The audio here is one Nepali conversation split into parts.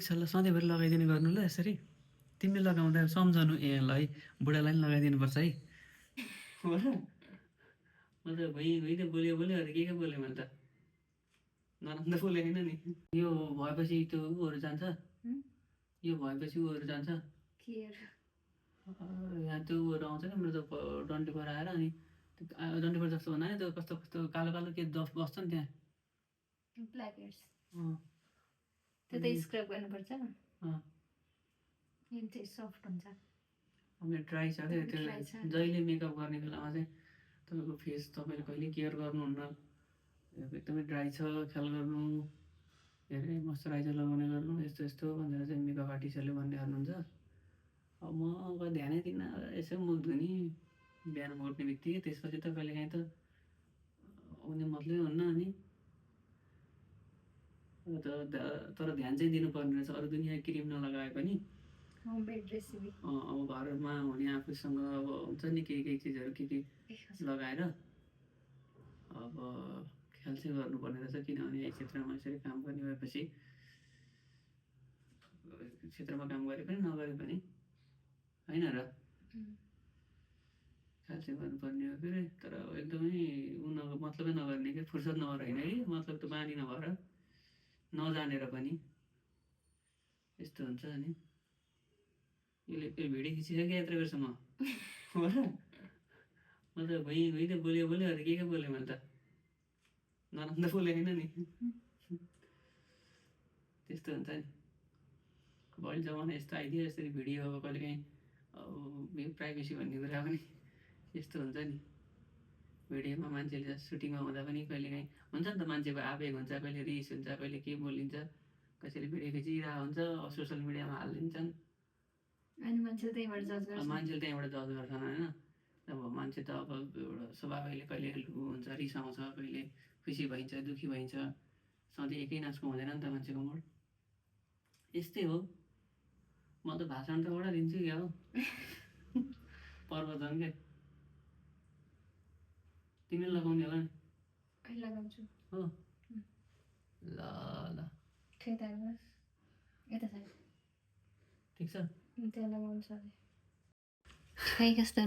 ल सधैँभरि लगाइदिने गर्नु ल यसरी तिमीले लगाउँदा सम्झनु ए ल है बुढालाई पनि लगाइदिनुपर्छ है हो र म त भइ बोल्यो अरे के बोलेँ मैले त नराम्रो त बोलेको होइन नि यो भएपछि त्यो ऊहरू जान्छ यो भएपछि ऊहरू जान्छ यहाँ त्यो ऊहरू आउँछ क्या मेरो त डन्डीपर आएर अनि डन्डीपर जस्तो बनायो त्यो कस्तो कस्तो कालो कालो के बस्छ नि त्यहाँ ब्ल्याक हेड्स त्यो त स्क्रब गर्नुपर्छ यो चाहिँ सफ्ट हुन्छ मेरो ड्राई छ क्या त्यो जहिले मेकअप गर्ने बेलामा चाहिँ तपाईँको फेस तपाईँले कहिले केयर गर्नुहुन्न एकदमै ड्राई छ ख्याल गर्नु धेरै मोइस्चराइजर लगाउने गर्नु यस्तो यस्तो भनेर चाहिँ मेकअप आर्टिस्टहरूले भन्ने गर्नुहुन्छ अब म अब ध्यानै दिन्न यसो मुख धुने बिहान उठ्ने बित्तिकै त्यसपछि त कहिलेकाहीँ त आउने मतलबै हुन्न अनि तर ध्यान चाहिँ दिनुपर्ने रहेछ अरू दुनियाँ क्रिम नलगाए पनि अब घरमा हुने आफूसँग अब हुन्छ नि केही चिजहरू के लगाएर अब ख्याल चाहिँ गर्नुपर्ने रहेछ किनभने यही क्षेत्रमा यसरी काम गर्ने भएपछि क्षेत्रमा काम गरे पनि नगरे पनि होइन र ख्याल चाहिँ गर्नुपर्ने हो के तर एकदमै मतलबै नगर्ने कि फुर्सद नभएर होइन कि मतलब त बानी नभएर नजानेर पनि यस्तो हुन्छ अनि यसले भिडियो खिचिसक्यो क्या यत्रो बेरसम्म हो र म त भइ बोल्यो अरे के बोलेँ मैले त नराम्रो त बोलेको होइन नि त्यस्तो हुन्छ नि भोलि जमाना यस्तो आइदियो यसरी भिडियो अब कहिलेकाहीँ अब प्राइभेसी भन्ने कुरा पनि यस्तो हुन्छ नि भिडियोमा मान्छेले सुटिङमा हुँदा पनि कहिलेकाहीँ हुन्छ नि त मान्छेको आवेग हुन्छ कहिले रिस हुन्छ कहिले के बोलिन्छ कसैले भिडियो खिचिरहेको हुन्छ सोसियल मिडियामा हालिदिन्छन् अनि मान्छेले त्यहीँबाट जज गर्छन् होइन अब मान्छे त अब एउटा स्वभावले कहिले हुन्छ रिसाउँछ कहिले खुसी भइन्छ दुःखी भइन्छ सधैँ एकै नाचको हुँदैन नि त मान्छेको मुड यस्तै हो म त भाषण त एउटा दिन्छु क्या हो प्रवचन के तिमीले लगाउने होला नि लगाउँछु हो ल ल ठिक छ त्यहाँ लगाउँछु खै कस्तो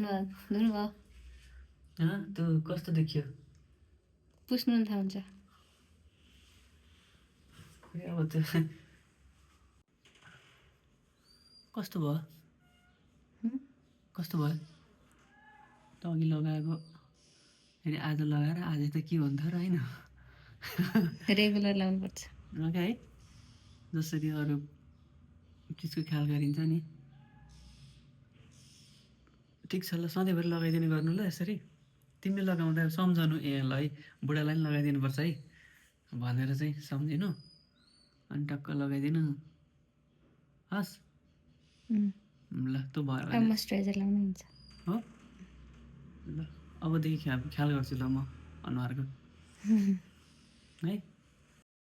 धुनुभयो त्यो कस्तो देखियो पुस्नु थाहा हुन्छ अब त्यो कस्तो भयो त अघि लगाएको फेरि आज लगाएर आज त के हुन्थ्यो र होइन रेगुलर लाउनुपर्छ है जसरी अरू चिजको ख्याल गरिन्छ नि ठिक छ ल सधैँभरि लगाइदिने गर्नु ल यसरी तिमीले लगाउँदा सम्झनु ए ल है बुढालाई पनि लगाइदिनुपर्छ है भनेर चाहिँ सम्झिनु अनि टक्क लगाइदिनु हस् ल त्यो भयो मोइस्चराइजर लाउनु हुन्छ हो ल अबदेखि ख्याल गर्छु ल म अनुहारको है